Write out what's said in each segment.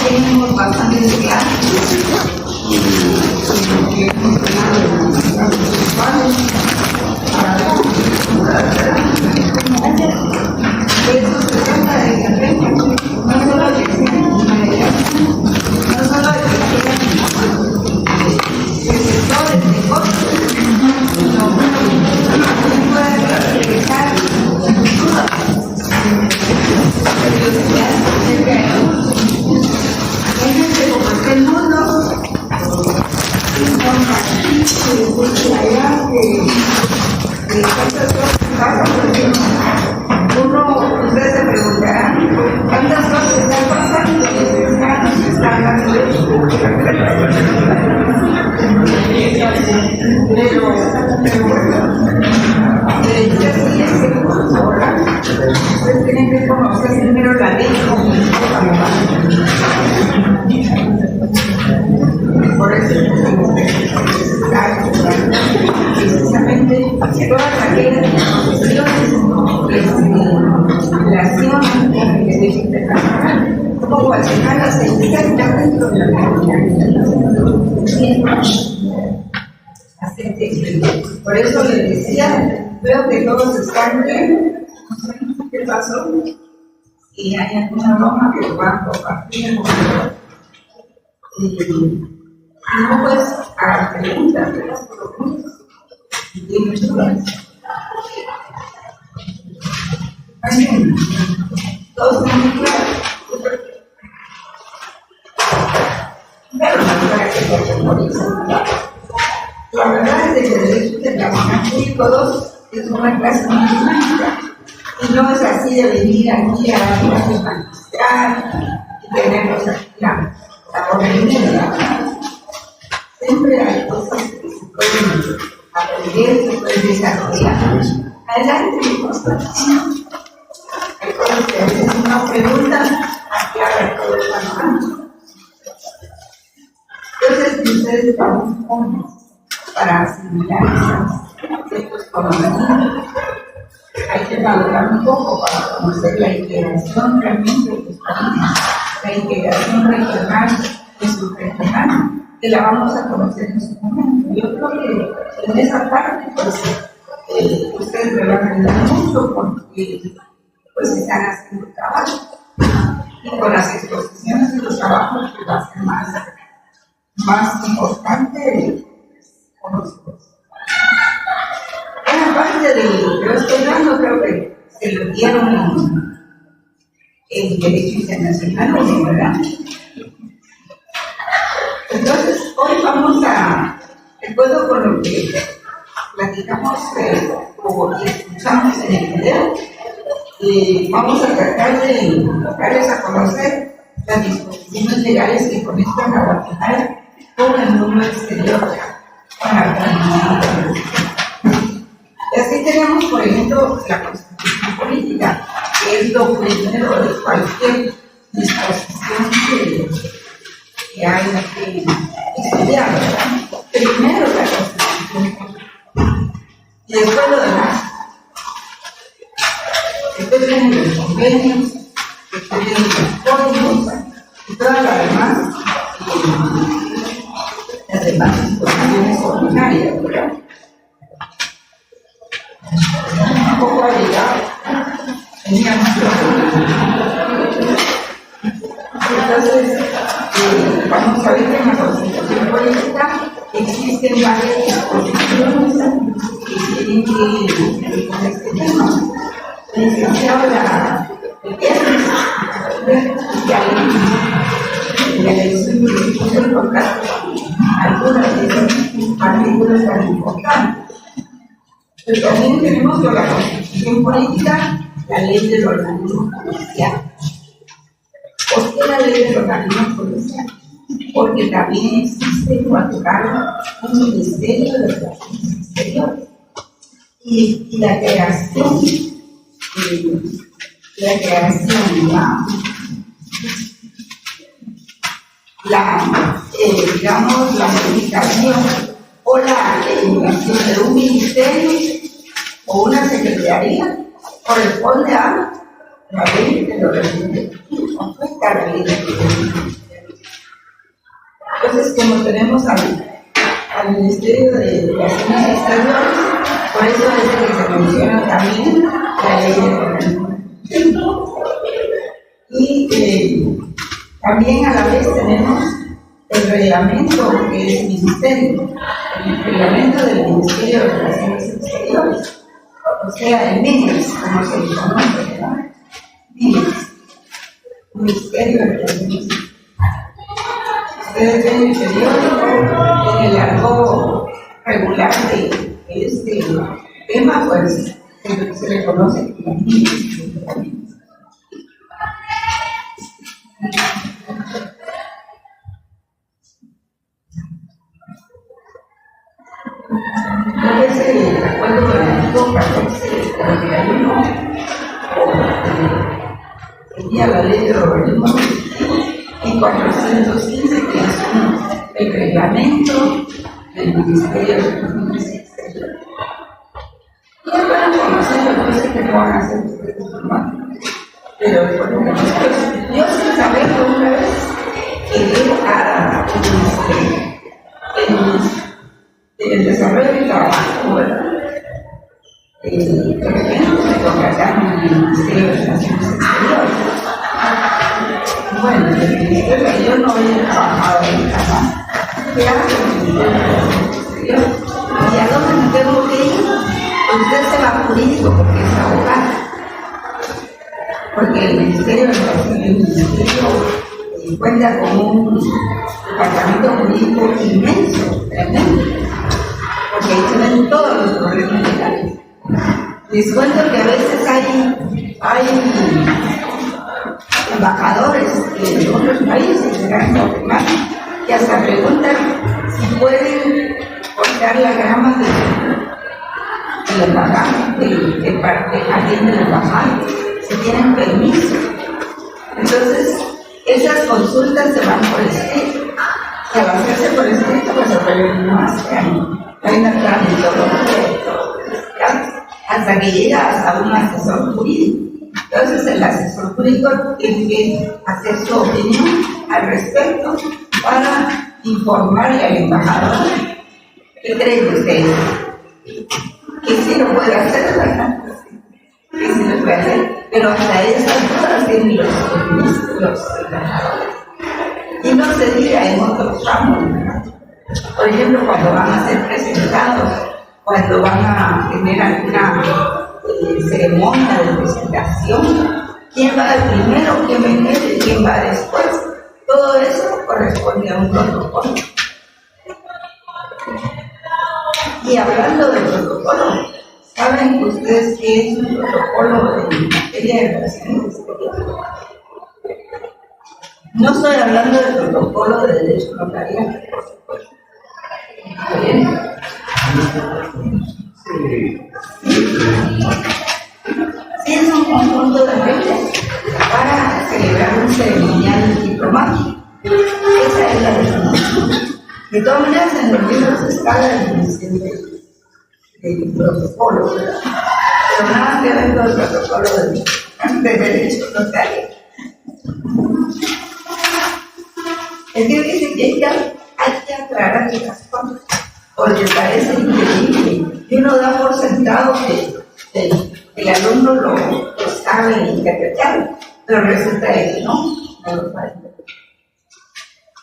Tenemos bastante claro. Ustedes se preguntarán cuántas cosas están pasando y se están dando ustedes tienen que conocer primero la ley como por eso precisamente todas aquellas relaciones como Guatemala se inserta dentro de la por eso les decía, veo que todos están bien. ¿Qué pasó? Y hay alguna broma que van a compartir. Y no puedes hacer preguntas, ¿verdad? Tienes dudas. Todos están muy claros. Pero no para que se memorizan. La verdad es que el derecho de trabajar público 2 es una clase muy dinámica. Y no es así de venir aquí a magistrar y tenerlos aquí la organización. Siempre hay cosas que se pueden aprender, se pueden desarrollar. Adelante, mi constatación. Hay cosas que a veces uno pregunta, aclara todo el panorama. Entonces, ustedes están jóvenes para asimilar estos conocimientos. Hay que valorar un poco para conocer la integración realmente de los países, la integración regional de su regional, que la vamos a conocer en su momento. Yo creo que en esa parte, pues, ustedes me van a ayudar mucho porque pues están haciendo trabajo. Y con las exposiciones y los trabajos, que va a ser más importante conocerlos. Una parte de lo que yo estoy dando, creo que se lo dieron en Derecho Internacional, ¿verdad? Entonces, hoy vamos a, de acuerdo con lo que platicamos o escuchamos en el video, vamos a tratar de darles a conocer las disposiciones legales que conectan a Guatemala con el mundo exterior, con la comunidad. Y así tenemos, por ejemplo, la Constitución Política, que es lo primero de cualquier disposición que haya que estudiar, ¿verdad? Primero la Constitución Política y después lo demás. Después vienen los convenios, después vienen los códigos y todas las demás disposiciones ordinarias, ¿verdad? Un poco agregado, teníamos entonces, vamos a ver que en la Constitución Política existen varias disposiciones que tienen que ver con este tema. Licenciado la elección de discusión por algunas de esas artículos tan importantes. Pero también tenemos con la Constitución Política la ley del organismo policial. ¿Por qué la ley del organismo policial? Porque también existe en Guatemala un Ministerio de Relaciones Exteriores y la creación, digamos, la modificación administración o la eliminación de un ministerio o una secretaría corresponde a la ley de los Ejecutivo, no afecta a la ley de los Ejecutivo. Entonces, como tenemos al Ministerio de Relaciones Exteriores, por eso es que se menciona también la ley de organismos. Y también a la vez tenemos el reglamento que es ministerio, el reglamento del Ministerio de Relaciones Exteriores, o sea, el MINEX, como se le conoce, ¿verdad? MINEX, Ministerio de Relaciones Exteriores. Ustedes ven el periódico, en el arco regular de este tema, pues se le conoce como MINEX. Es el acuerdo del artículo 1441, sería la ley de organismos y 415, que es el reglamento del Ministerio de Relaciones Exteriores. Y es para conocerlo, no sé qué van a hacer ustedes, pero por lo menos yo sin saberlo una vez llegué a el desarrollo del trabajo, ¿verdad? De repente se contrataron en el Ministerio de Relaciones Exteriores. Bueno, en el Ministerio yo no había trabajado ahí jamás. ¿Qué hago en el Ministerio de Relaciones Exteriores? ¿Y a dónde me tengo que ir? Pues usted se va jurídico porque es abogado. Porque el Ministerio de Relaciones cuenta con un departamento jurídico inmenso, tremendo, porque ahí se ven todos los problemas legales. Les cuento que a veces hay embajadores de otros países, que hasta preguntan si pueden cortar la grama de la embajada, del jardín de la embajada, si tienen permiso. Entonces, esas consultas se van por escrito. Y al hacerse por escrito, pues se vuelven más que hay una tramitología hasta que llega a un asesor jurídico. Entonces, el asesor jurídico tiene que hacer su opinión al respecto para informarle al embajador. ¿Qué creen ustedes? Que sí lo puede hacer, ¿verdad? Que sí lo puede hacer, pero hasta esas horas tienen los embajadores. Y no se diga en otros ramos, ¿verdad? Por ejemplo, cuando van a ser presentados, cuando van a tener alguna ceremonia de presentación, quién va primero, quién va y quién va después. Todo eso corresponde a un protocolo. Y hablando del protocolo, ¿saben ustedes qué es un protocolo en materia de relaciones exteriores? No estoy hablando del protocolo de derecho notarial, por supuesto. ¿Está bien? Sí, es un conjunto de reglas para celebrar un ceremonial diplomático. Esa es la definición. De todas maneras, en los libros está la definición del protocolo, ¿verdad? Pero nada que ver con el protocolo de derecho notarial. Es que dice que hay que aclarar las cosas, porque parece increíble. Y uno da por sentado que el alumno lo sabe interpretar, pero resulta que no lo sabe.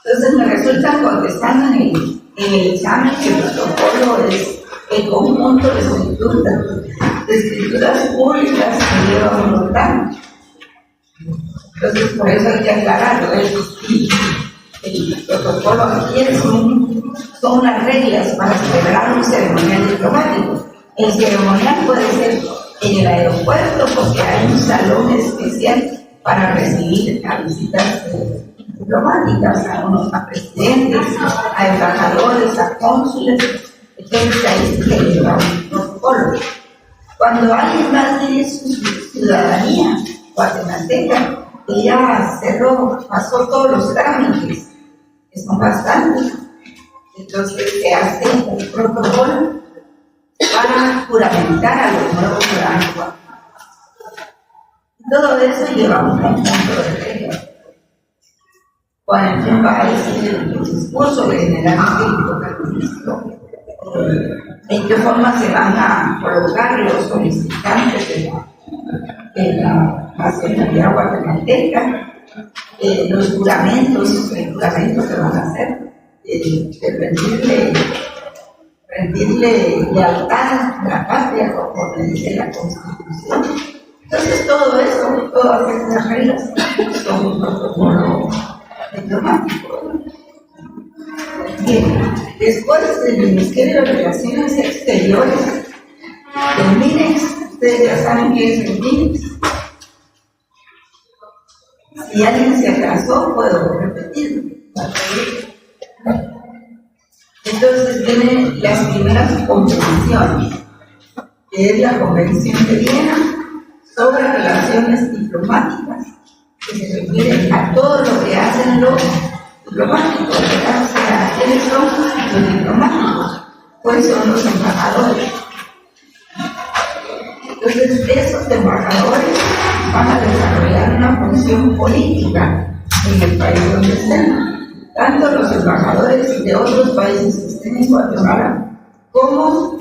Entonces me resultan contestando en el examen que el protocolo es el conjunto de escrituras públicas que lleva un notable. Entonces por eso hay que aclararlo. El protocolo aquí son unas reglas para celebrar un ceremonial diplomático. El ceremonial puede ser en el aeropuerto porque hay un salón especial para recibir a visitas diplomáticas, a presidentes, a embajadores, a cónsules. Entonces ahí se lleva un protocolo. Cuando alguien va a adquirir su ciudadanía guatemalteca, ella pasó todos los trámites, que son bastantes, Entonces se hace un protocolo para juramentar a los nuevos ciudadanos. Todo eso lleva un conjunto de reglas. Cuando quien va a decir el discurso que generalmente toca el ministro, en qué forma se van a colocar los solicitantes de la nacionalidad guatemalteca, los juramentos que van a hacer, de rendirle lealtad a la patria, como dice la Constitución. Entonces, todo eso, todas esas reglas son un protocolo diplomático. Bien, después del Ministerio de Relaciones Exteriores, el MINEX, ustedes ya saben qué es el MINEX. Si alguien se atrasó, puedo repetir. Entonces vienen las primeras convenciones, que es la Convención de Viena sobre relaciones diplomáticas, que se refiere a todo lo que hacen los diplomáticos, ¿verdad? O sea, ¿quiénes son los diplomáticos? Pues son los embajadores. Entonces, esos embajadores van a desarrollar una función política en el país donde estén. Tanto los embajadores de otros países que estén en Guatemala, como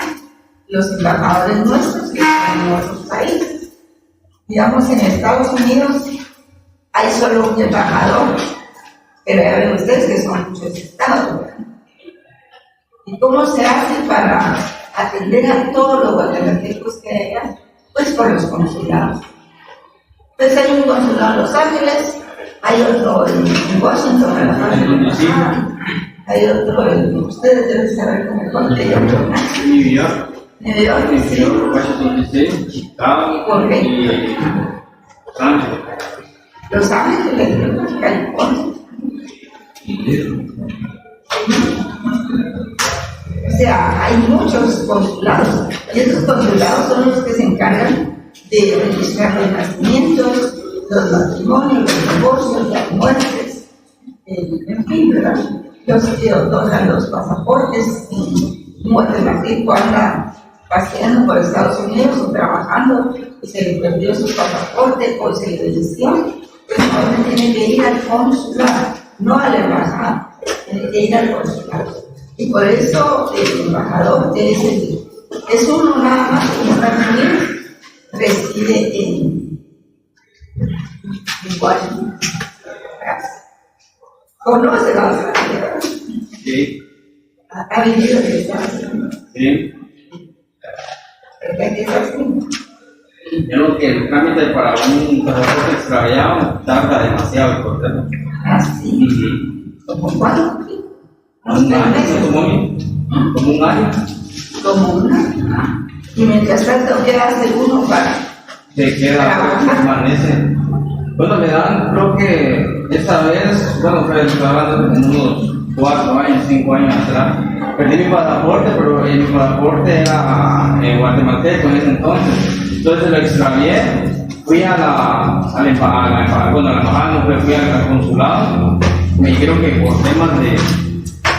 los embajadores nuestros que están en otros países. Digamos, en Estados Unidos hay solo un embajador, pero ya ven ustedes que son muchos estados, ¿verdad? ¿Y cómo se hace para atender a todos los guatemaltecos que hay allá? Pues por los consulados. Entonces hay un consulado en Los Ángeles, hay otro en Washington, hay otro en, ustedes deben saber cómo es, hay otro más. New York. New York, sí. Washington DC, Chicago. ¿Por qué? Y Los Ángeles. Los Ángeles, California. O sea, hay muchos consulados, y esos consulados son los que se encargan de registrar los nacimientos, los matrimonios, los divorcios, las muertes, en fin, ¿verdad? Los que otorgan los pasaportes. Un guatemalteco anda paseando por Estados Unidos o trabajando y se le perdió su pasaporte o se le venció, pues ahora tiene que ir al consulado, no a la embajada, tiene que ir al consulado. Y por eso el embajador es uno nada más, como también reside en Washington. ¿Conoce la ciudad? Sí. ¿Ha vivido en Estados Unidos? Sí. ¿Verdad que es así? Yo creo que el trámite para un pasaporte extraviado tarda demasiado el proceso. Así. ¿Como cuánto? Como un año. Como un año. Y mientras tanto, ¿qué hace uno para? Se queda, permanece. Bueno, me dan, creo que esta vez, bueno, estoy hablando de unos 4 años, 5 años atrás, perdí mi pasaporte, pero mi pasaporte era guatemalteco en ese entonces. Entonces lo extravié, fui a la embajada, no fui al consulado, me dijeron que por temas de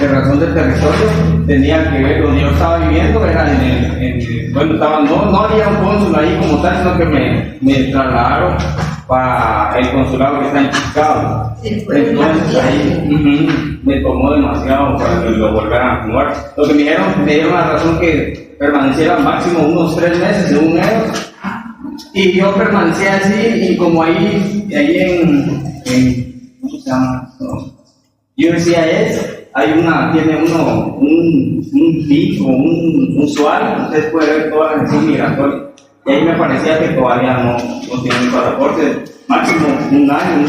razón del territorio tenía que ver donde yo estaba viviendo, era no había un cónsul ahí como tal, sino que me trasladaron para el consulado que está en Chicago. Entonces ahí me tomó demasiado para que lo volvieran a activar. Lo que me dieron la razón que permaneciera máximo unos 3 meses según ellos. Y yo permanecí así, y como ahí en ¿cómo se llama? USCIS tiene uno un PIC o un usuario, ustedes pueden ver toda la gestión migratoria. Y ahí me parecía que todavía no tienen pasaporte, máximo un año.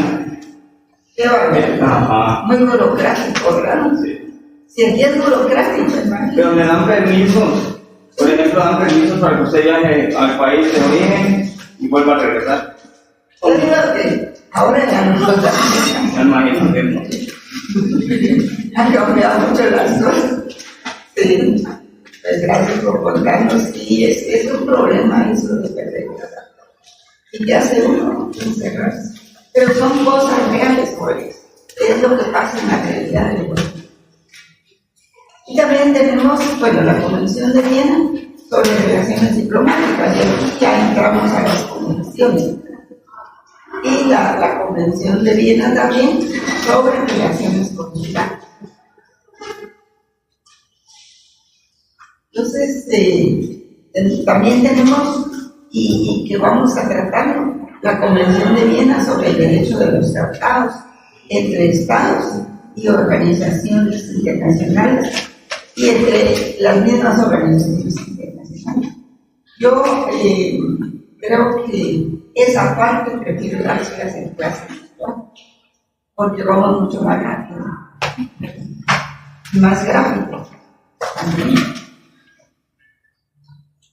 Qué barbaridad. Muy burocrático, ¿verdad? Sí. Si aquí es burocrático, hermano. Pero me dan permisos, por ejemplo, dan permisos para que usted viaje al país de origen y vuelva a regresar. Yo digo que ahora ya no lo Me imagino que no. Han cambiado mucho las cosas. Sí. Pues gracias por contarnos. Sí, es un problema eso de perder la plata. ¿Y qué hace uno? Encerrarse. Pero son cosas reales, pues. Es lo que pasa en la realidad del mundo. Y también tenemos, bueno, la Convención de Viena sobre relaciones diplomáticas, y aquí ya entramos a las convenciones. Y la Convención de Viena también sobre relaciones consulares. Entonces, también tenemos, y que vamos a tratar, la Convención de Viena sobre el derecho de los tratados entre estados y organizaciones internacionales y entre las mismas organizaciones internacionales. Yo creo que esa parte prefiero dárselas en clase, porque vamos mucho más rápido, más gráfico también.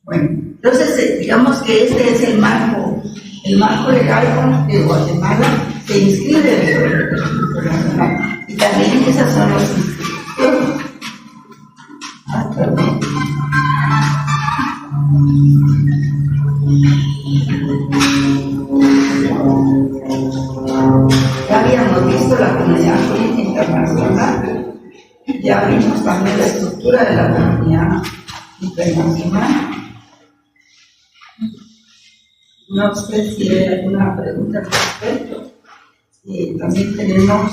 Bueno, entonces digamos que este es el marco legal con el que Guatemala se inscribe en el derecho internacional, y también esas son las instituciones. Ya habíamos visto la Comunidad Política Internacional, ya vimos también la estructura de la Comunidad Internacional. No sé si hay alguna pregunta al respecto. También tenemos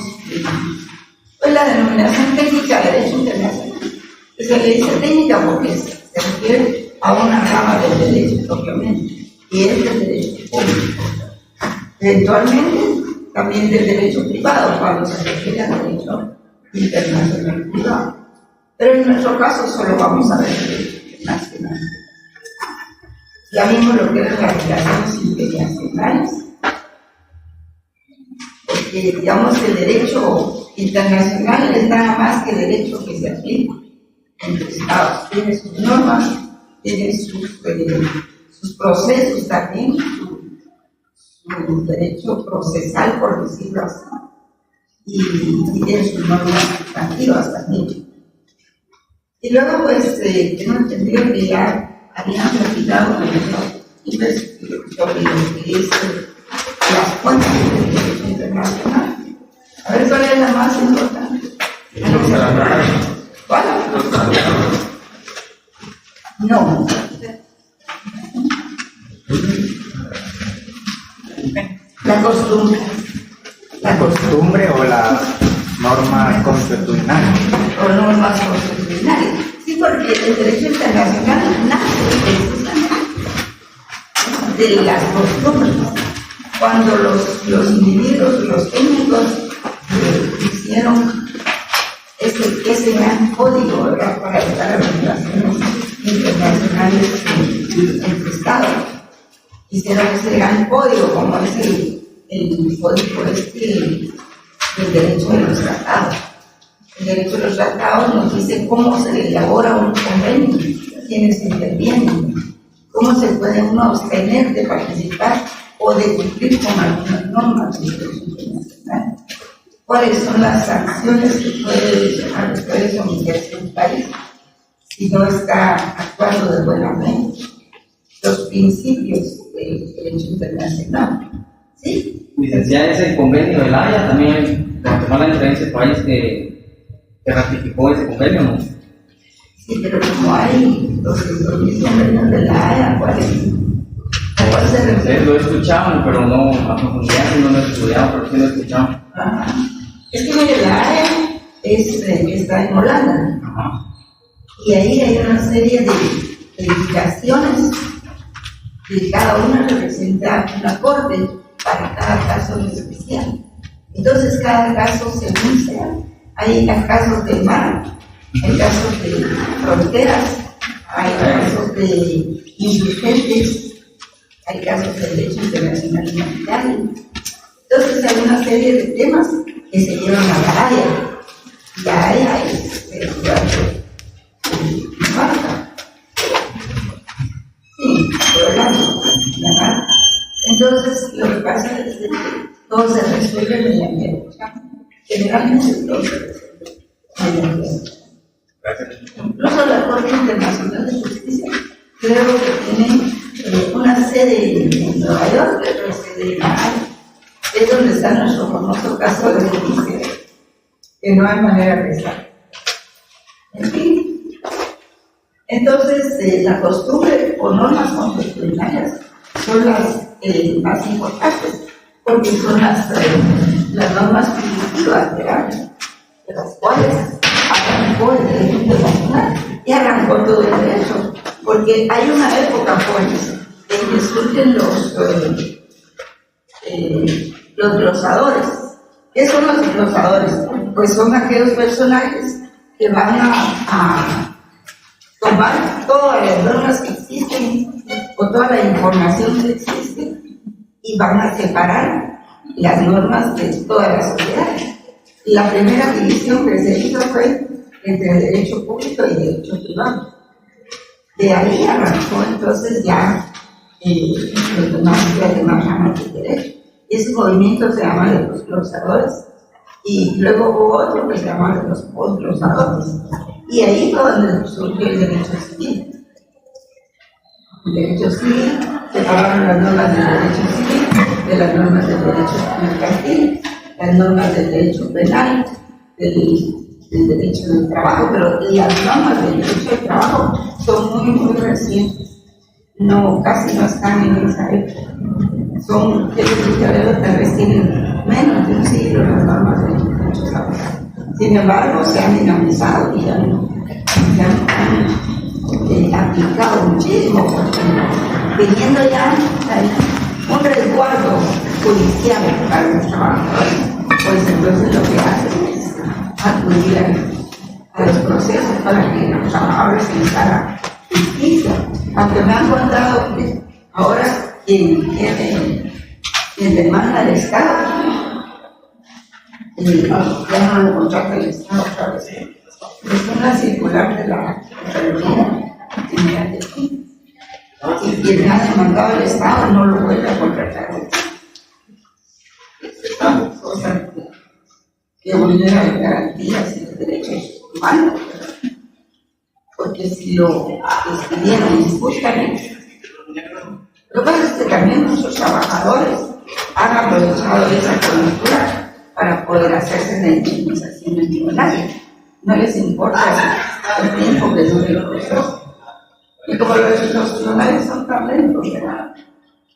pues, la denominación técnica de derecho internacional. Se le dice técnica porque se refiere a una rama del derecho propiamente, y es del derecho público. Eventualmente, también del derecho privado, cuando se refiere al derecho internacional privado. Pero en nuestro caso solo vamos a ver el derecho internacional. Ya vimos lo que eran las relaciones internacionales, porque digamos que el derecho internacional es nada más que el derecho que se aplica entre estados. Tiene sus normas, tiene sus procesos también, su derecho procesal, por decirlo así, y tiene sus normas sustantivas también. Y luego, pues, tengo entendido que ya habían platicado con los sobre lo que es las fuentes del derecho internacional. A ver, ¿cuál es la más importante? ¿Cuál? No. La costumbre. La costumbre o las normas constitucionales. O normas constitucionales. Sí, porque el derecho internacional nace precisamente de las costumbres. Cuando los individuos, los técnicos hicieron ese gran código, ¿verdad?, para estar las relaciones internacionales entre estados. Hicieron ese gran código, como es el código del derecho de los tratados. El derecho de los tratados nos dice cómo se elabora un convenio, quiénes intervienen, cómo se puede uno abstener de participar o de cumplir con algunas normas del derecho internacional. ¿Cuáles son las sanciones a las que puede someterse un país si no está actuando de buena fe? Los principios del derecho internacional. ¿Sí? Licenciada, ese convenio de La Haya también, Guatemala entra en ese país que ratificó ese convenio, ¿no? Sí, pero como hay los convenios de La Haya, ¿cuál se refiere? Lo he escuchado, pero no a profundidad, no lo he estudiado, pero sí lo he escuchado. Ajá. Es que mire, La Haya está en Holanda. Ajá. Y ahí hay una serie de edificaciones y cada una representa una corte para cada caso en especial. Entonces cada caso se usa. Hay casos de mar, hay casos de fronteras, hay casos de indigentes, hay casos de derecho internacional humanitario. Entonces hay una serie de temas que se llevan a La Haya. Y La Haya es marca. Sí, la marca. Entonces, lo que pasa es que todo se resuelve mediante el chat. Generalmente todo se resuelve mediante el chat. Incluso la Corte Internacional de Justicia creo que tiene una sede en Nueva York, otra sede en La Haya. Es donde está nuestro famoso caso de justicia, que no hay manera de estar. En fin, Entonces, la costumbre o normas consuetudinarias son las más importantes, porque son las normas primitivas, ¿verdad? De las cuales arrancó el derecho internacional y arrancó todo el derecho, porque hay una época, pues, en que surgen los glosadores. ¿Qué son los glosadores? Pues son aquellos personajes que van a tomar todas las normas que existen o toda la información que existe y van a separar las normas de toda la sociedad. La primera división que se hizo fue entre derecho público y derecho privado. De ahí arrancó entonces ya los demás ramas de derecho. Y ese movimiento se llama de los glosadores, y luego hubo otro que se llama de los postglosadores. Y ahí fue donde surgió el derecho civil. El derecho civil separaron las normas del derecho civil de las normas del derecho mercantil, las normas del derecho penal, del derecho del trabajo, pero las normas del derecho del trabajo son muy recientes. No, casi no están en esa época. Son, tal vez tienen menos de un siglo las normas de muchos abogados. Sin embargo, se han dinamizado y han aplicado muchísimo, teniendo ya un resguardo judicial para los trabajadores. Pues entonces lo que hacen es acudir a los procesos para que los trabajadores se les haga justicia. Aunque me han contado que ahora quien demanda al Estado, ya no lo contrata el Estado otra vez. Es una circular de la Contraloría General de Chile. Y quien ha demandado al Estado no lo vuelve a contratar. Es una cosa que vulnera las garantías y los derechos humanos. Porque si lo escribieron y buscan, lo que pasa es que también muchos trabajadores han aprovechado esa coyuntura para poder hacerse la indemnización millonaria. No les importa el tiempo que dure el proceso. Y como los tribunales son tan lentos, ¿verdad?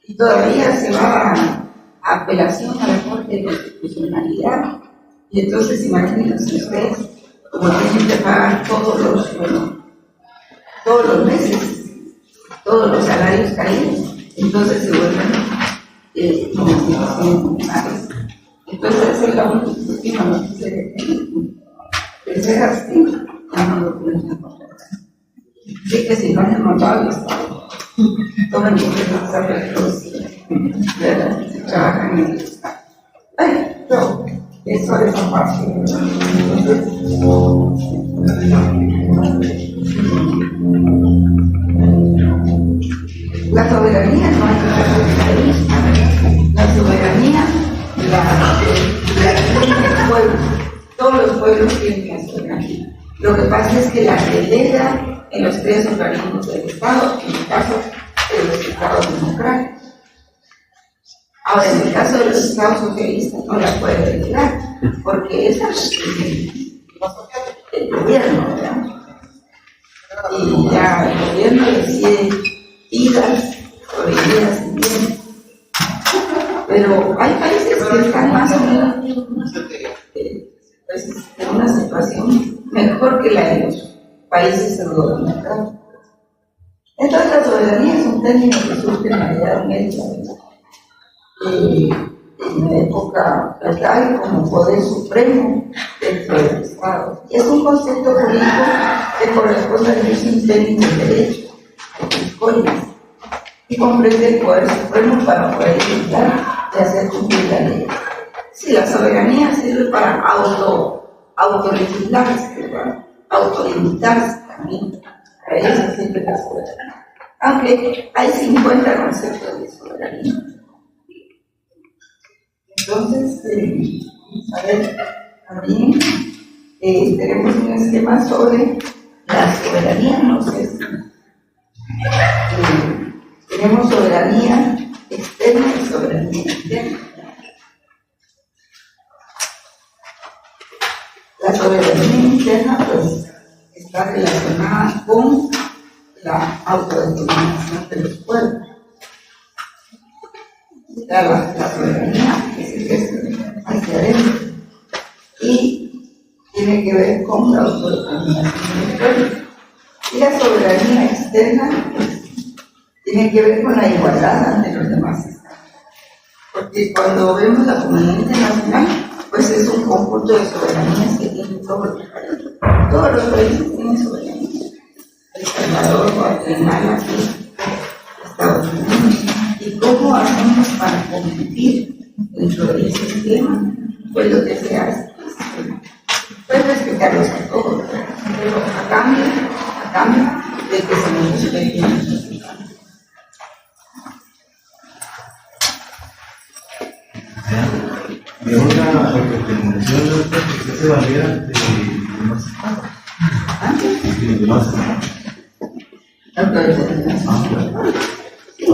Y todavía se va a apelación a la Corte de Constitucionalidad. Y entonces imagínense ustedes, como tienen que pagar todos los meses, todos los salarios caídos, entonces se vuelven institucionales. Entonces esa es la última noticia que tengo. De ser así, ya no lo pueden encontrar. Así que si no han encontrado el Estado, tomen ustedes los arreglos, ¿verdad? Si trabajan en el Estado. Bueno, eso es esa parte. La soberanía no es la soberanía la tiene el pueblo. Todos los pueblos tienen la soberanía. Lo que pasa es que la delega en los tres organismos del Estado, en el caso de los Estados democráticos. Ahora, en el caso de los Estados socialistas no la puede delegar, porque esa es el gobierno, ¿verdad? Y ya el gobierno decide vidas sobre vidas y bienes. Pero hay países que están más o menos pues, en una situación mejor que la de los países euroamericanos. Entonces la soberanía es un término que surge en la Edad Media, en la época feudal como poder supremo dentro del Estado. Y es un concepto jurídico que corresponde a un término de derecho, de códigos, y comprende el poder supremo para poder evitar y hacer cumplir la ley. Si la soberanía sirve para autolegislarse, para autolimitarse también, para eso sirve la soberanía. Aunque hay 50 conceptos de soberanía. Entonces, vamos a ver también, tenemos un esquema sobre la soberanía, no sé si tenemos soberanía externa y soberanía interna. La soberanía interna pues está relacionada con la autodeterminación de los pueblos. La soberanía es hacia adentro y tiene que ver con la autodeterminación del pueblo. Y la soberanía externa tiene que ver con la igualdad ante los demás estados. Porque cuando vemos la comunidad internacional, pues es un conjunto de soberanías que tienen todos los países. Todos los países tienen soberanía. El Salvador, Guatemala, Estados Unidos. ¿Y cómo hacemos para convivir dentro de ese sistema? Pues lo que se hace pues respetarlos a todos, pero a cambio de que se nos respeten a nosotros. De una autodeterminación que se valiera de demás estados. De los demás estados. Autodeterminación. Sí.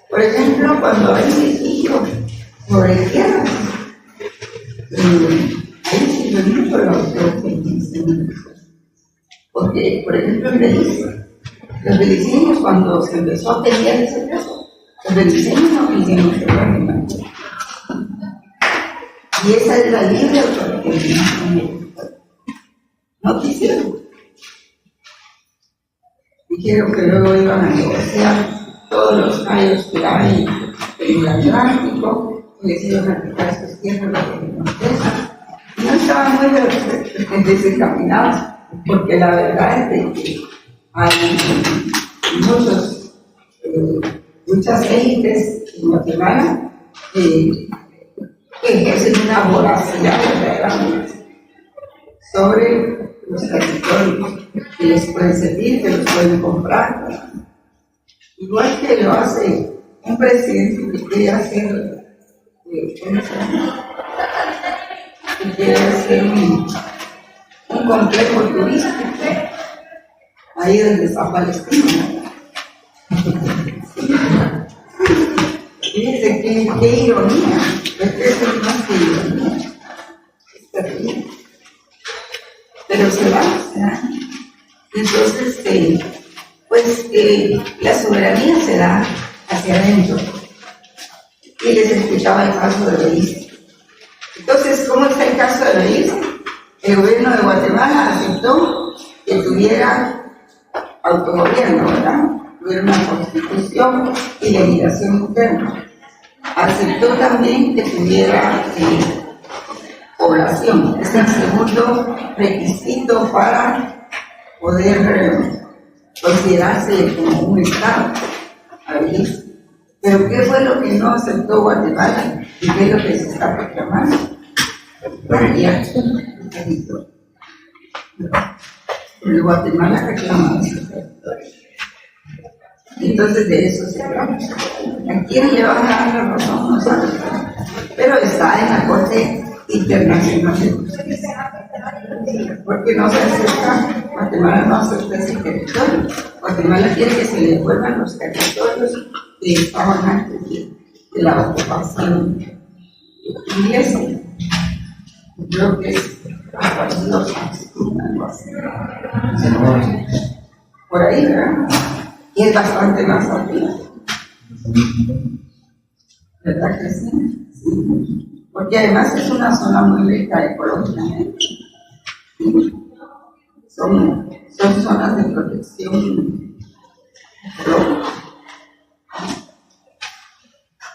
Por ejemplo, cuando hay litigio sobre tierras, ahí sirve mucho la autodeterminación. Porque, por ejemplo, en Belice, los beliceños, cuando se empezó a pelear ese caso, los beliceños no quisieron que lo animaran. Y esa es la libre autodeterminación. No quisieron. Dijeron que luego iban a negociar todos los callos que hay en el Atlántico, y les iban a quitar sus tierras de Montesa. Y no estaban muy desencaminados, porque la verdad es que hay muchas élites en Guatemala que ejercen una voracidad verdaderamente sobre los territorios que les pueden servir, que los pueden comprar. Igual que lo hace un presidente que quiere hacer, un complejo turístico ahí donde está Palestina. Fíjense qué ironía, es más que ironía, es terrible. Pero se va. Entonces, pues la soberanía se da hacia adentro. Y les explicaba el caso de Belice. Entonces, ¿cómo está el caso de Belice? El gobierno de Guatemala aceptó que tuviera autogobierno, ¿verdad? Tuviera una constitución y legislación interna. Aceptó también que tuviera población. Es el segundo requisito para poder considerarse como un Estado. Pero ¿qué fue lo que no aceptó Guatemala? ¿Y qué es lo que se está reclamando? El territorio. Porque Guatemala reclama ese territorio. Entonces de eso se trata. ¿A quién le van a dar la razón? No sabe. Pero está en la Corte Internacional de Justicia. Porque no se acepta, Guatemala no acepta ese territorio. Guatemala quiere que se le devuelvan los territorios que estaban antes de la ocupación inglesa. Creo que es por ahí, ¿verdad? Y es bastante más arriba. ¿Verdad que sí? Sí. Porque además es una zona muy rica ecológicamente. Son zonas de protección ecológica.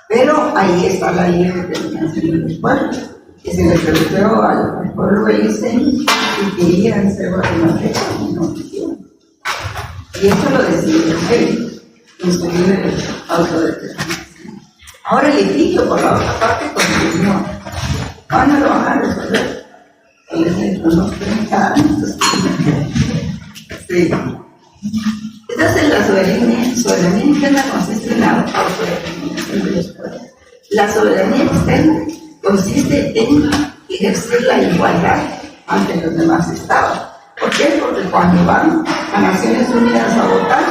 Pero ahí está la libre determinación de los pueblos, que se les permitió al pueblo beliceño y querían ser guatemaltecos y no quisieron. Y eso lo decidieron ellos, en su libre autodeterminación. Ahora el litigio por la otra parte continúa. ¿Cuándo lo van a resolver? Unos 30 años. Sí. Entonces la soberanía interna consiste en la autodeterminación de los pueblos. La soberanía externa consiste en ejercer la igualdad ante los demás estados. ¿Por qué? Porque cuando van a Naciones Unidas a votar,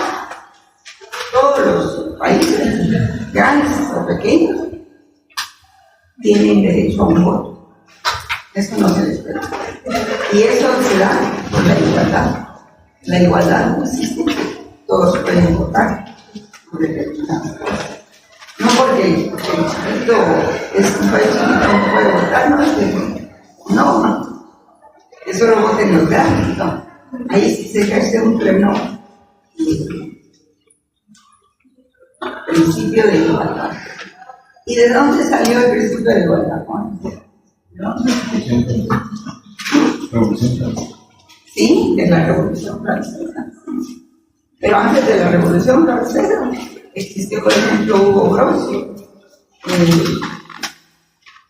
todos los países, grandes o pequeños, tienen derecho a un voto. Eso no se les permite. Y eso se da por la igualdad. la igualdad no existe, todos pueden votar. No porque el chiquito es un país chiquito, no puede votar, no, es que no, eso lo voten los grandes, no. Ahí sí se ejerce un pleno principio de igualdad. ¿Y de dónde salió el principio de igualdad? ¿No? Sí, de la Revolución Francesa. Pero antes de la Revolución Francesa existió, por ejemplo, Hugo Grosso.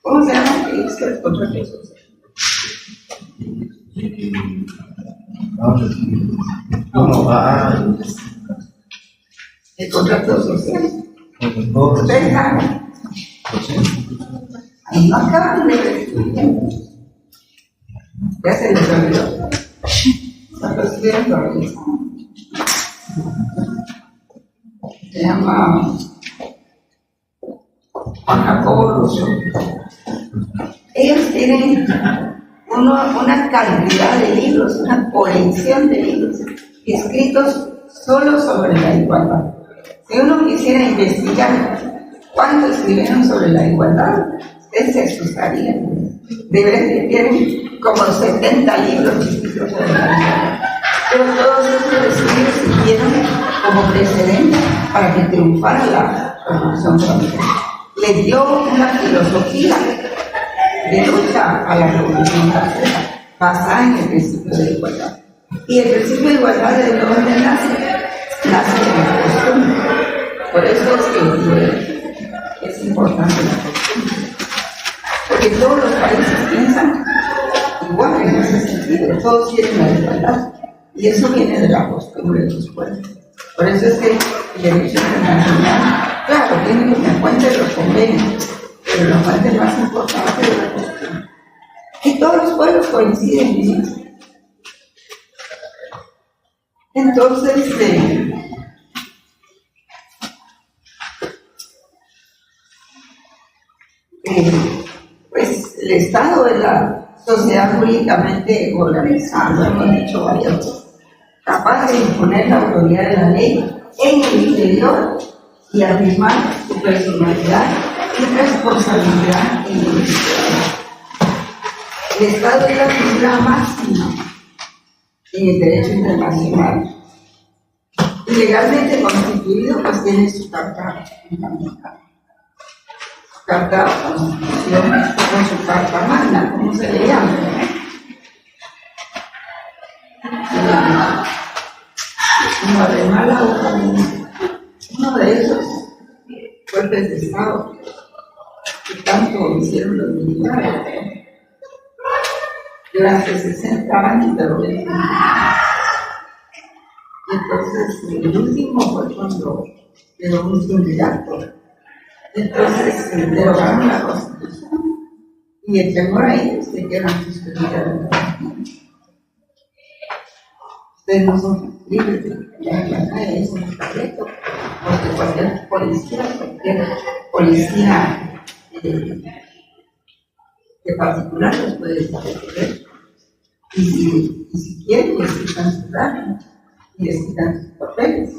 ¿Cómo se llama? ¿Qué es el contrato social? El contrato social. Ustedes saben. Ahí no acaban de ver. Ya se les olvidó. Se llama Juan Jacobo Rousseau. Ellos tienen una cantidad de libros, una colección de libros escritos solo sobre la igualdad. Si uno quisiera investigar cuánto escribieron sobre la igualdad, ustedes se asustarían. De verdad que tienen como 70 libros escritos sobre la igualdad. Pero todos esos estudios sirvieron como precedente para que triunfara la Revolución Francesa. Le dio una filosofía de lucha a la Revolución Francesa, basada en el principio de igualdad. Y el principio de igualdad de dónde nace en la costumbre. Por eso es que es importante la costumbre. Porque todos los países piensan igual en ese sentido, todos quieren la igualdad. Y eso viene de la costumbre de los pueblos. Por eso es que el derecho internacional, claro, tiene que tener cuenta de los convenios, pero la parte más importante de la costumbre. Y todos los pueblos coinciden en eso. Entonces, pues el Estado es la sociedad jurídicamente organizada, lo hemos dicho varias veces, capaz de imponer la autoridad de la ley en el interior y afirmar su personalidad y responsabilidad en el exterior. El Estado es la figura máxima en el derecho internacional. Y legalmente constituido, pues tiene su carta fundamental. Su carta constitución con su carta magna, ¿cómo se le llama? Guatemala o uno de esos fuertes de Estado que tanto hicieron los militares durante 60 años de gobierno. Y entonces el último fue cuando quedó un sindicato. Entonces derogaron la Constitución y el temor a ellos de que eran suspendidas. Ustedes no son libres de ir en la calle, eso es correcto, porque cualquier policía de particular los puede detener. Y si quieren, les quitan su carne y les quitan sus papeles.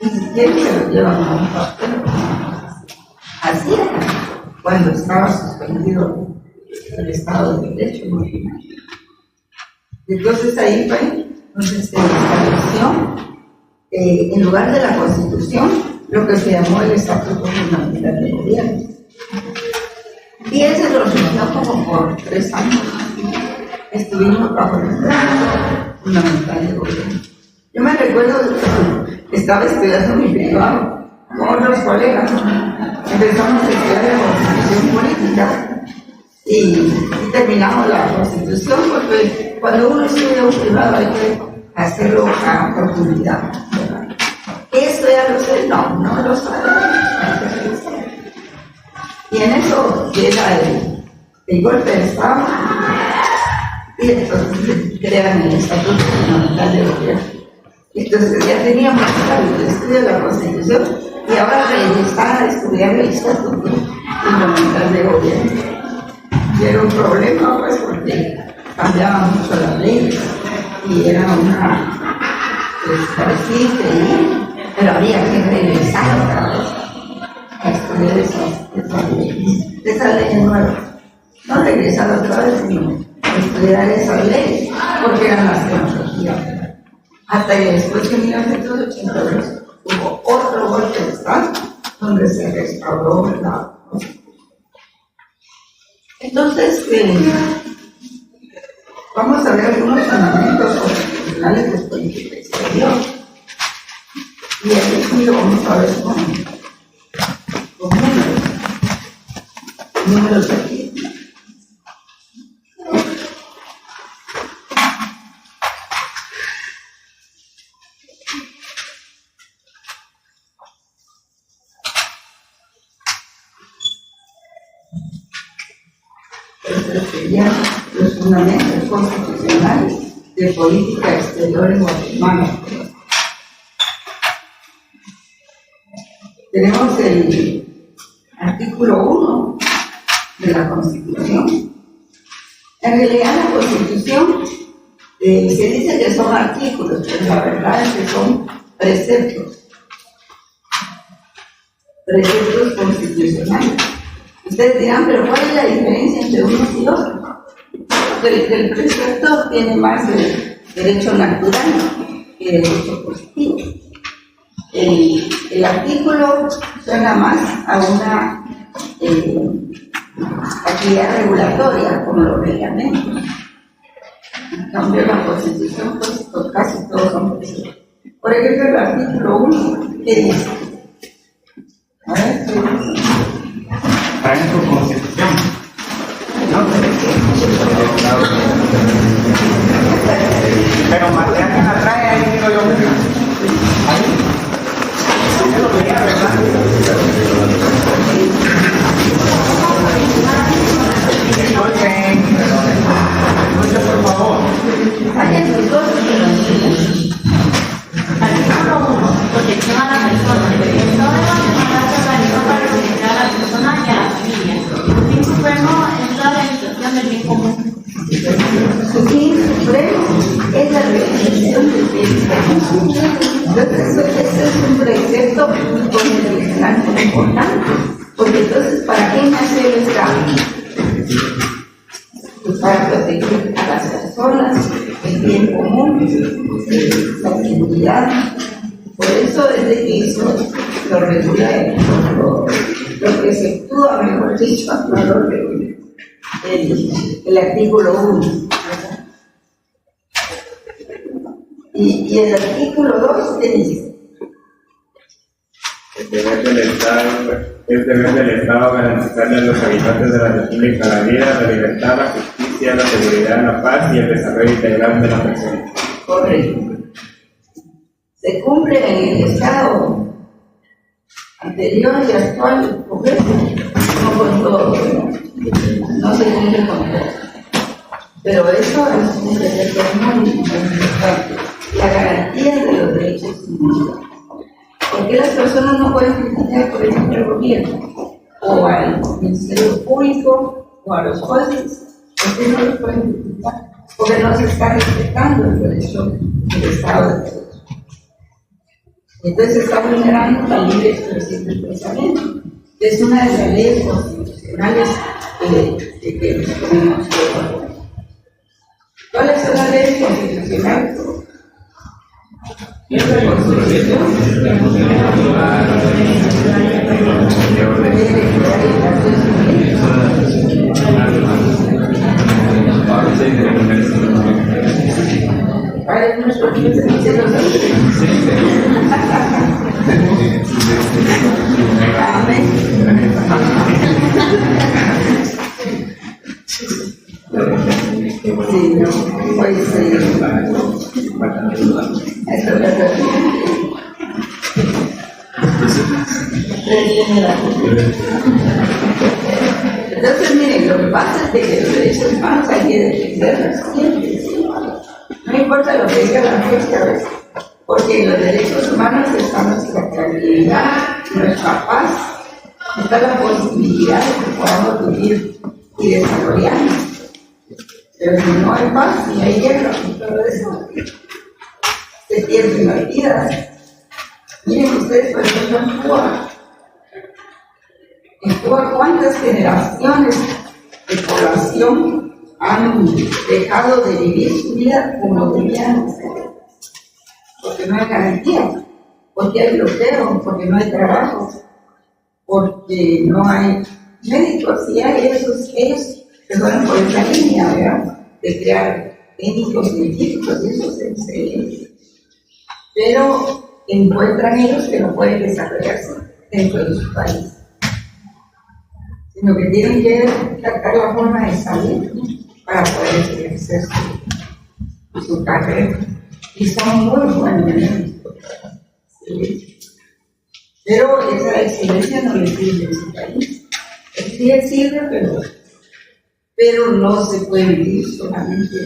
Y si quieren, se los llevan a un papel. Así era cuando estaba suspendido el Estado de Derecho. Entonces ahí fue. Entonces se estableció, en lugar de la Constitución, lo que se llamó el Estatuto Fundamental de Gobierno. Y ese lo surgió como por 3 años. Estuvimos bajo el Estatuto Fundamental de Gobierno. Yo me recuerdo que estaba estudiando mi privado con otros colegas. Empezamos a estudiar la Constitución Política y terminamos la Constitución, porque cuando uno estudia un privado hay que hacerlo a oportunidad. Esto ya lo sé, no lo sabe. Y en eso llega el golpe de Estado y entonces crean el Estatuto Fundamental de Gobierno. Entonces ya teníamos el estudio de la Constitución y ahora regresar a estudiar el Estatuto Fundamental de Gobierno. Y era un problema, pues, porque cambiaban mucho las leyes y era parecía increíble, pero había que regresar otra vez a estudiar esas leyes nuevas. No regresar otra vez, sino estudiar esas leyes, porque eran las que nos regían. Hasta que después de 1982 hubo otro golpe de Estado donde se restauró la Constitución. Entonces, vamos a ver algunos fundamentos constitucionales de política exterior. Y aquí lo vamos a ver con números. Números aquí. Serían los fundamentos constitucionales de política exterior en Guatemala. Tenemos el artículo 1 de la Constitución. En realidad la Constitución se dice que son artículos, pero la verdad es que son preceptos constitucionales. Ustedes dirán, pero ¿cuál es la diferencia entre unos y otros? El precepto tiene más derecho natural que derecho positivo. El artículo suena más a una actividad regulatoria, como los reglamentos. En cambio, la Constitución, pues casi todos son preceptos. Por ejemplo, el artículo 1, ¿qué dice? A ver, ¿qué dice? Está en su constitución. Pero Marcial que la trae ahí, digo yo. Ahí. Yo lo veía, ¿verdad? Escuchen, por favor. Artículo 1. Protección a la persona. El Estado de Guatemala se organiza para proteger a la persona y a la familia. Su fin supremo es la realización del bien común. Su fin supremo es la realización del bien común. Entonces, ese es un precepto constitucional muy importante, porque entonces, ¿para qué nace el Estado? Pues para proteger a las personas, el bien común, la dignidad. Por eso, desde que eso lo regula, lo preceptúa, mejor dicho, no lo regula el artículo 1. Y el artículo 2, ¿qué dice? Es deber del Estado garantizarle a los habitantes de la República la vida, la libertad, la justicia, la seguridad, la paz y el desarrollo integral de la persona. Correcto. Se cumple en el Estado anterior y actual, correcto. No con todo, no se cumple con todo. Pero eso es un precepto muy importante, la garantía de los derechos humanos. Porque las personas no pueden criticar, por ejemplo, al gobierno, o al Ministerio Público, o a los jueces, porque no los pueden criticar, porque no se está respetando el derecho del Estado de Derecho. Entonces se está vulnerando la libre expresión del pensamiento. Es una de las leyes constitucionales que tenemos que evaluar. ¿Cuáles son las leyes constitucionales? Esta Constitución ¿cuál es nuestro sí, no, pues entonces, miren, lo que pasa es que los derechos humanos hay que defenderlos siempre. No importa lo que diga la gente a veces, porque en los derechos humanos está nuestra tranquilidad, nuestra paz, está la posibilidad de que podamos vivir y desarrollarnos. Pero si no hay paz y hay guerra y todo eso, se pierden las vidas. Miren ustedes, por ejemplo, en Cuba. En Cuba, ¿cuántas generaciones de población han dejado de vivir su vida como debían ser? Porque no hay garantía, porque hay bloqueo, porque no hay trabajo, porque no hay médicos, y hay ellos que fueron por esa línea, ¿verdad? De crear técnicos científicos, y eso es excelente. Pero encuentran ellos que no pueden desarrollarse dentro de su país, sino que tienen que tratar la forma de salir para poder ejercer su carrera. Y son muy buenos. Sí. Pero esa excelencia no le sirve en su país. Sí le sirve, pero no se puede vivir solamente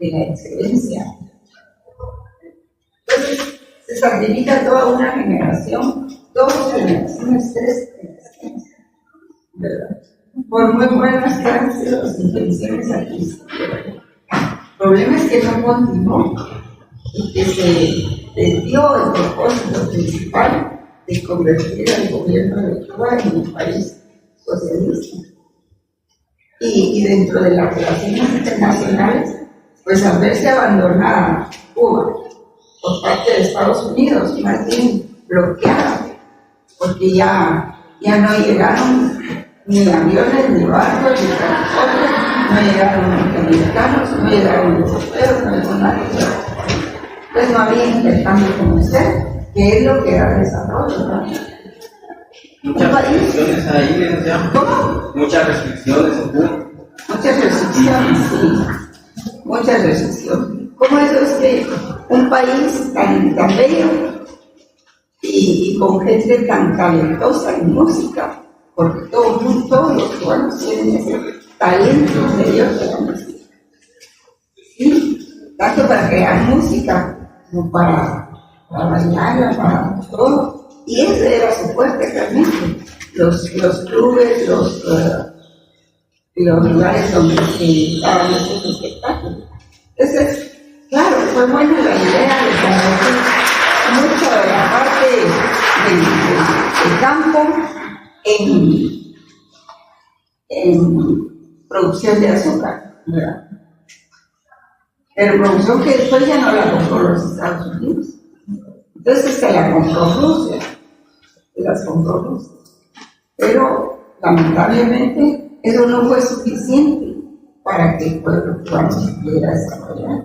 de la excelencia. Entonces, se sacrifica toda una generación, 2 generaciones, 3 generaciones, ¿verdad? Por muy buenas que han sido las intenciones aquí. El problema es que no continuó y que se desvió el propósito principal de convertir al gobierno de Cuba en un país socialista. Y dentro de las relaciones internacionales, pues al verse abandonada Cuba por parte de Estados Unidos, más bien bloqueada, porque ya no llegaron ni aviones, ni barcos, ni transportes, no llegaron norteamericanos, no llegaron europeos, no llegó nadie. Pues no había intercambio comercial, que es lo que da desarrollo, ¿no? Muchas restricciones ahí, licenciado. ¿Cómo? Muchas restricciones, ¿no? Muchas restricciones, sí. Muchas restricciones. ¿Cómo eso es que un país tan bello y con gente tan talentosa en música, porque todos los cubanos tienen ese talento de Dios de la música? Sí, tanto para crear música como para bailarla, para todo. Y ese era su fuerte realmente. Los clubes, los lugares donde se daban estos espectáculos. Entonces, claro, fue buena la idea de convertir mucho de la parte del campo en producción de azúcar, ¿verdad? Pero producción que después ya no la compró los Estados Unidos. Entonces se la compró Rusia, pero lamentablemente eso no fue suficiente para que el pueblo cubano se pudiera desarrollar.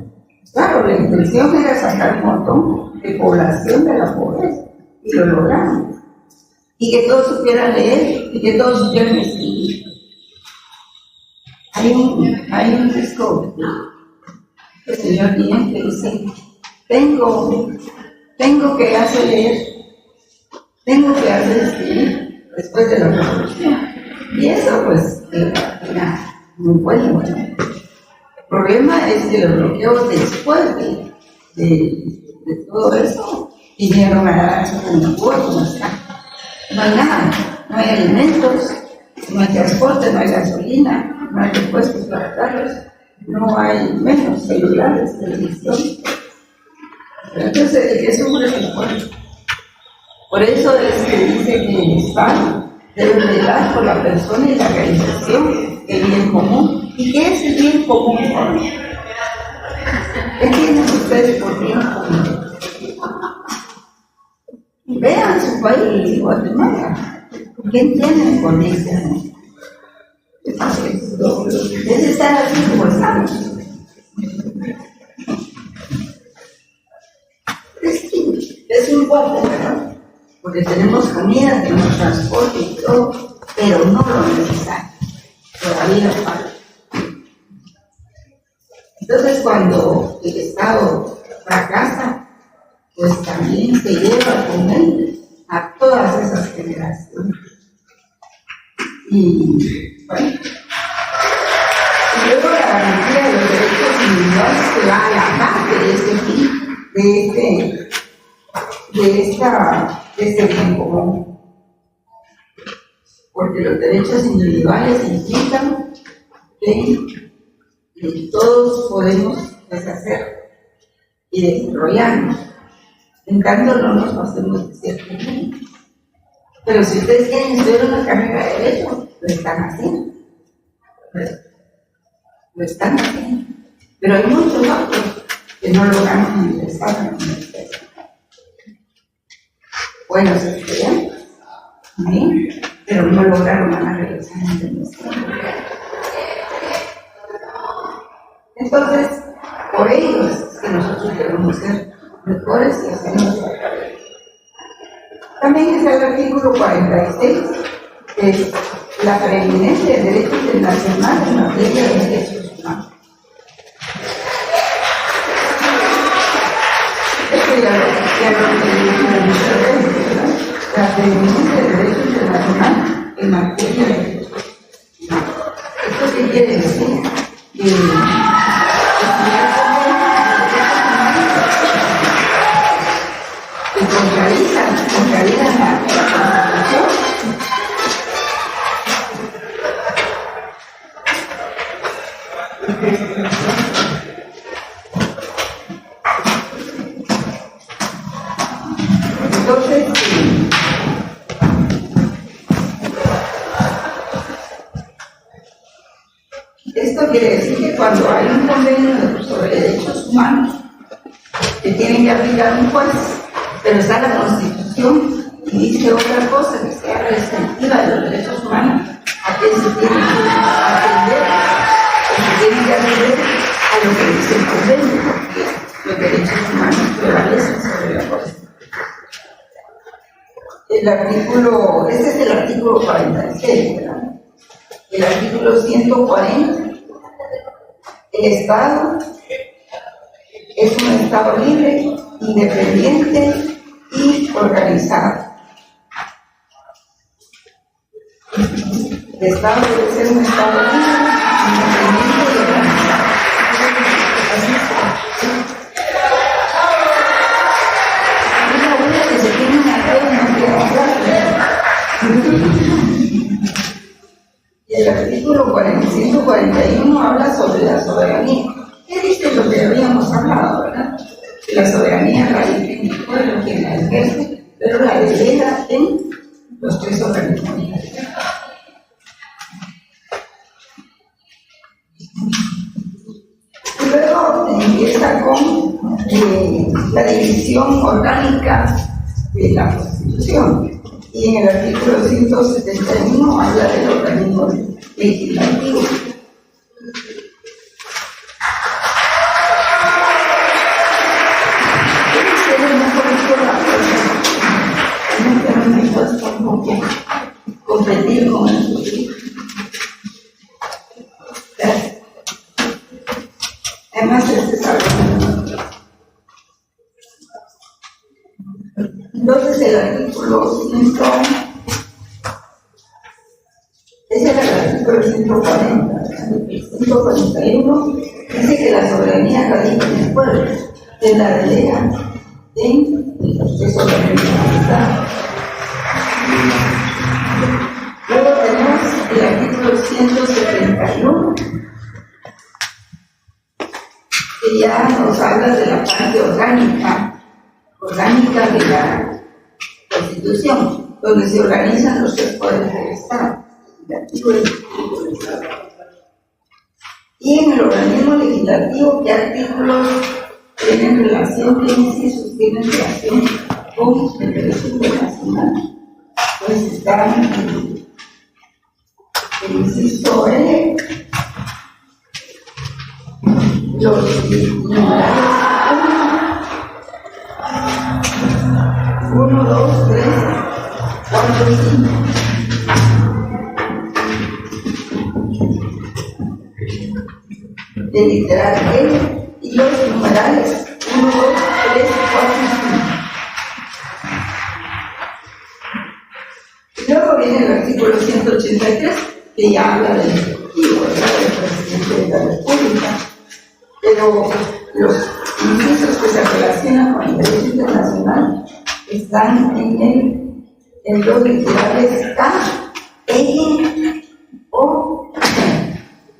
Claro, la intención era sacar un montón de población de la pobreza, y lo logramos. Y que todos supieran leer, y que todos supieran escribir. Hay un disco que el señor Guillén que dice: tengo que hacer leer, tengo que hacer escribir después de la revolución. Y eso pues era muy bueno. El problema es que los bloqueos después de todo eso vinieron a dar como Cuba como está. No hay nada, no hay alimentos, no hay transporte, no hay gasolina, no hay repuestos para carros, no hay menos celulares, televisión. Entonces, ¿de qué sufre el pueblo? Por eso es que dice que el Estado debe velar por la persona y la realización del bien común. ¿Y qué es el bien común? ¿Qué tienen ustedes por bien común? Vean su país, Guatemala. ¿Qué tienen con ese? Es estar así como estamos. Es un poco, ¿verdad? Porque tenemos comida, tenemos transporte y todo, pero no lo necesario. Todavía falta. Entonces, cuando el Estado fracasa, pues también se lleva con él a todas esas generaciones. Y bueno, y luego la garantía de los derechos individuales que va a la parte de este fin, de este bien común. Porque los derechos individuales implican que todos podemos deshacer y desarrollarnos. En cambio, no nos hacemos de cierto modo. Pero si ustedes quieren estudiar una carrera de Derecho, lo están haciendo. Lo están haciendo. Pero hay muchos otros que no logran ingresar a la universidad. Buenos estudiantes, ¿sí? Pero no lograron ganar el examen de admisión. Entonces, por ello es que nosotros debemos ser mejores y hacemos la carrera. También está el artículo 46, que es la preeminencia del derecho internacional en materia de derechos humanos. Esto ya lo la preeminencia del derecho internacional en materia de derechos humanos. ¿Esto qué quiere decir? Que contradigan la Constitución. Entonces, esto quiere decir que cuando hay un convenio sobre derechos humanos, que tienen que aplicar un juez, pero está la Constitución y dice otra cosa que sea restrictiva de los derechos humanos, a que se tiene que atender, o se tiene que atender a lo que dice el convenio, porque los derechos humanos prevalecen sobre la Constitución. El artículo, este es el artículo 46, ¿verdad? El artículo 140, el Estado es un Estado libre, independiente y organizado. El Estado debe ser un Estado libre, independiente y organizado. Así es la única que se tiene una fe y no quiere hablar. Y el artículo 141 habla sobre la soberanía. ¿Qué dice lo que habíamos hablado, verdad? Que la soberanía radica en el pueblo, quien la ejerce, pero la delega en los tres organismos. Y luego empieza con la división orgánica de la Constitución. Y en el artículo 171 habla del organismo legislativo. Competir con el futuro. Además, este es algo. Entonces, el artículo 100, ese era el artículo 140. El 141 dice que la soberanía radica en el pueblo, que la delega en el proceso de organización. Luego tenemos el artículo 171, que ya nos habla de la parte orgánica de la Constitución, donde se organizan los tres poderes del Estado. Y en el organismo legislativo, ¿qué artículos tienen relación, qué incisos tienen relación con el derecho internacional? Pues están el inciso E, los numerales 1, 2, 3, 4 y 5. El literal E y los numerales 1, 2, 3, 4 y 5. Y luego viene el artículo 183, que ya habla del Ejecutivo, del Presidente de la República. Pero los incisos que se relacionan con el derecho internacional están en los literales K, E, O, G.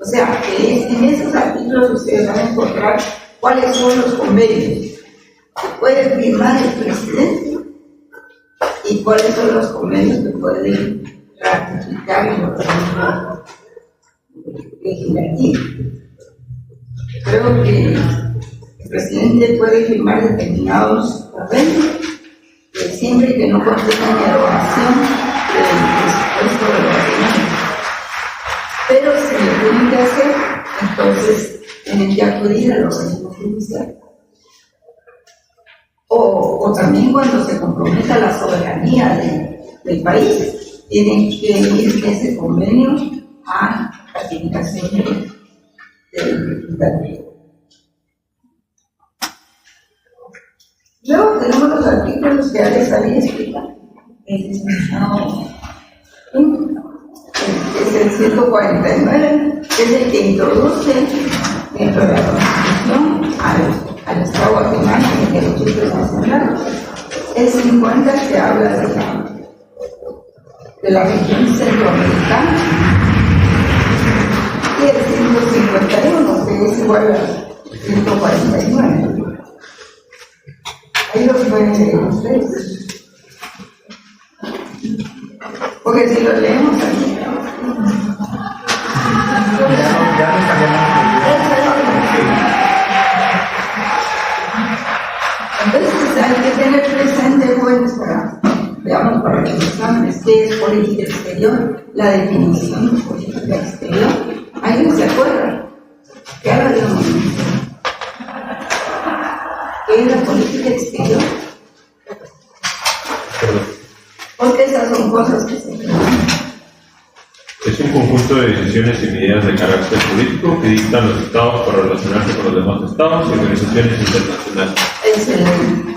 O sea, que en esos artículos ustedes van a encontrar cuáles son los convenios que puede firmar el presidente y cuáles son los convenios que pueden ratificar el organismo legislativo. Creo que el presidente puede firmar determinados convenios, siempre que no contengan erogación del presupuesto de los nacional. Pero si lo tienen que hacer, entonces tienen que acudir al organismo judicial. O también cuando se comprometa la soberanía del país, tienen que ir ese convenio a ratificación del legislativo. Luego tenemos los artículos que ya les había explicado. El licenciado, que es el 149, que es el que introduce dentro de la Constitución al Estado guatemalteco y el derecho internacional. El 50 que habla de la región centroamericana y el 151 que es igual al 149. Ahí los pueden leer ustedes. Porque si lo leemos aquí, Ya no estaríamos. entonces hay que tener presente, pues, veamos para los exámenes, qué es política exterior, la definición de política exterior. ¿Alguien se acuerda? ¿Qué habla de un ¿qué es la política exterior? Porque esas son cosas que se Es un conjunto de decisiones y medidas de carácter político que dictan los estados para relacionarse con los demás estados y organizaciones internacionales. Excelente.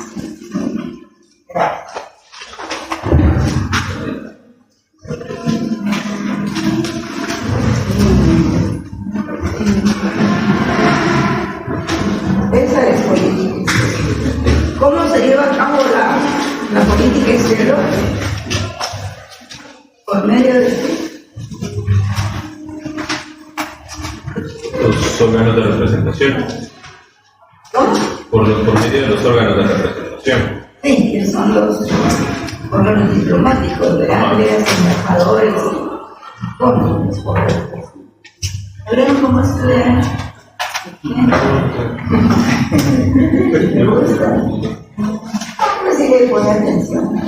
Esa es política exterior. ¿Cómo se lleva a cabo la política exterior? Por medio de Los órganos de representación. ¿cómo? Por medio de los órganos de representación. Sí, que son los órganos diplomáticos, grandes, embajadores, cónsules, ¿Pero cómo estudian? Me gusta. Pues sí le pone atención.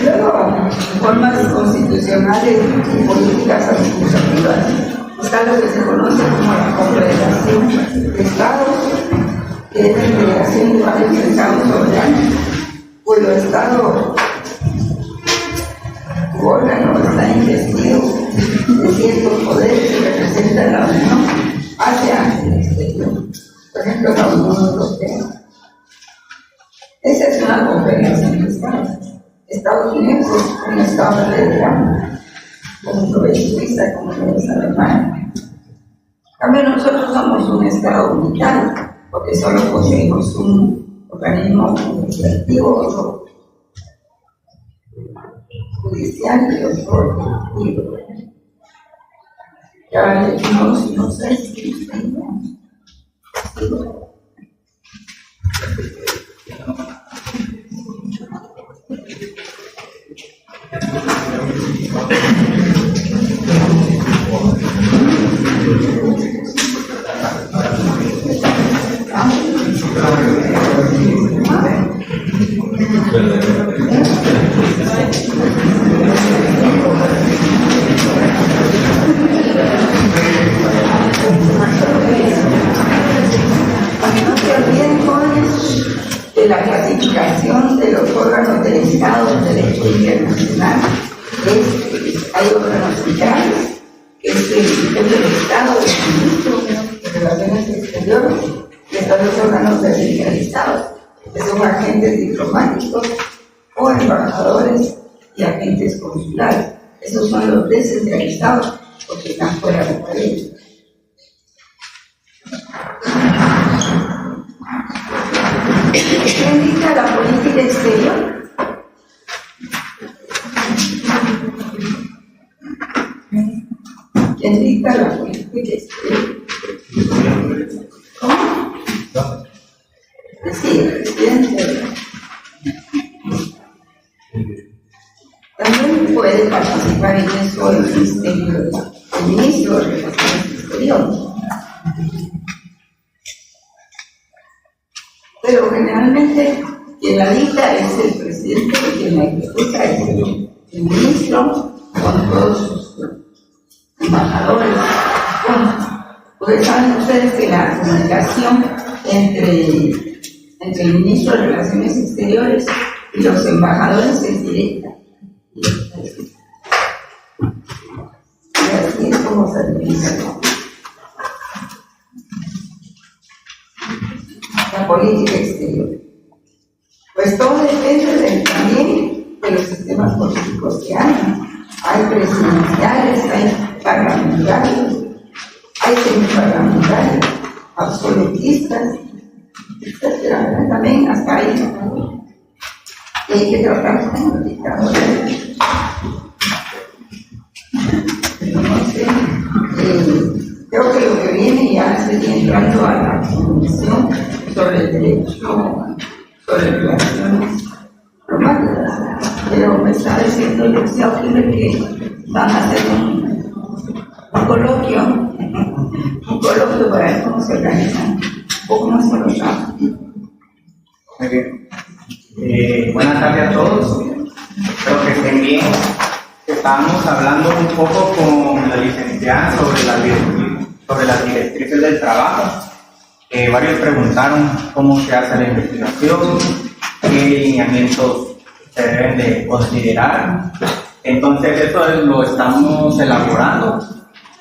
Luego, formas constitucionales y políticas administrativas. Está lo que se conoce como la Confederación de Estados, que es la integración de varios estados soberanos, cuyo estado u órgano está investido de ciertos poderes que representan la Unión hacia el exterior. Por ejemplo, la Unión Europea. Esa es una confederación de estados. Estados Unidos es un estado federal, como lo es Suiza, como lo es Alemania. También nosotros somos un estado unitario, porque solo poseemos un organismo legislativo, otro judicial y otro ejecutivo. Ya no sé si la clasificación de los órganos del Estado del derecho internacional hay órganos centrales, que es el del Estado, el ministro de Relaciones Exteriores, y están los órganos descentralizados, que son agentes diplomáticos o embajadores y agentes consulares. Esos son los descentralizados, porque están fuera del país. ¿Quién dicta la política exterior? ¿Quién dicta la política exterior? Sí, el presidente. También puede participar en eso el ministro de Relaciones Exteriores. Pero generalmente quien la dicta es el presidente y quien la ejecuta es el ministro con todos sus embajadores. Bueno, pues saben ustedes que la comunicación entre el ministro de Relaciones Exteriores y los embajadores es directa. Y así es como se administra la política exterior. Pues todo depende también de los sistemas políticos que hay. Hay presidenciales, hay parlamentarios, hay semiparlamentarios, absolutistas, etcétera. También hasta ahí. Y hay que tratar con los dictadores. No sé, creo que lo que viene ya sería entrando a la Comisión sobre el derecho, sobre relaciones diplomáticas. Pero me está diciendo el Museo que van a hacer un coloquio para ver cómo se organizan un poco más con los trabajos. Muy bien. Buenas tardes a todos. Espero que estén bien. Estábamos hablando un poco con la licenciada sobre las directrices del trabajo. Varios preguntaron cómo se hace la investigación, qué lineamientos se deben de considerar. Entonces eso lo estamos elaborando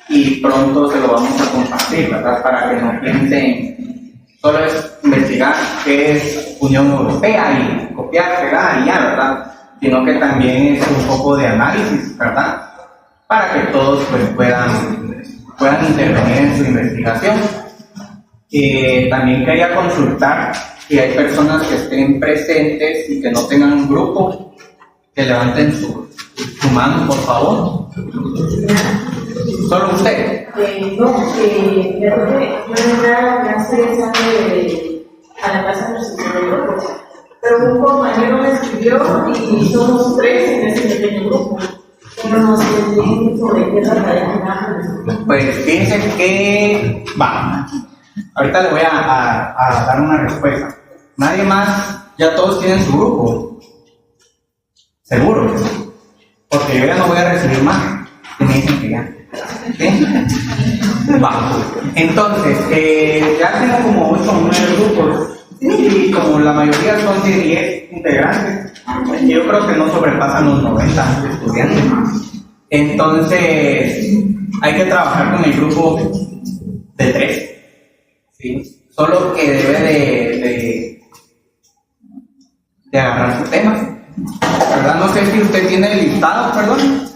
y pronto se lo vamos a compartir, ¿verdad? Para que no piensen solo es investigar qué es Unión Europea y copiar, pegar y ya, ¿verdad? Sino que también es un poco de análisis, ¿verdad? Para que todos pues, puedan intervenir en su investigación. También quería consultar si hay personas que estén presentes y que no tengan un grupo, que levanten su mano, por favor. ¿Solo usted? No, yo entré a la clase a la casa de los estudiantes, pero un compañero me escribió y somos 3 en ese pequeño grupo. Pero no sé bien sobre qué trataría. Pues fíjense que va. Ahorita le voy a dar una respuesta. Nadie más, ya todos tienen su grupo. Seguro. Porque yo ya no voy a recibir más. Y me dicen que ya. ¿Sí? Va. Entonces, ya tengo como 8 o 9 grupos. Y como la mayoría son de 10 integrantes, yo creo que no sobrepasan los 90 estudiantes. Entonces, hay que trabajar con el grupo de 3. ¿Sí? Solo que debe de agarrar su tema. ¿Verdad? No sé si usted tiene el listado, perdón,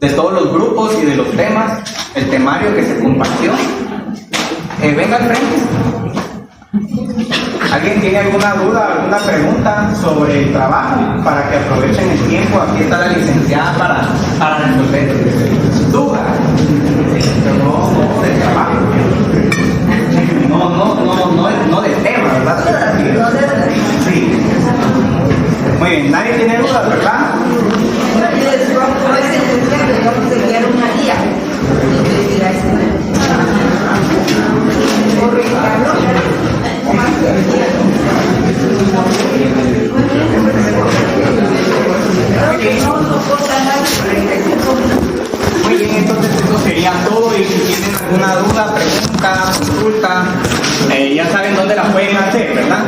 de todos los grupos y de los temas, el temario que se compartió. Venga al frente. ¿Alguien tiene alguna duda, alguna pregunta sobre el trabajo? Para que aprovechen el tiempo. Aquí está la licenciada para resolver dudas. Pero no del trabajo. No del tema, ¿verdad? Sí. Muy bien, nadie tiene dudas, ¿verdad? Como es el que vamos a enviar una guía. Muy bien, entonces eso sería todo. Y si tienen alguna duda, pregunta, consulta, ya saben dónde la pueden hacer, ¿verdad?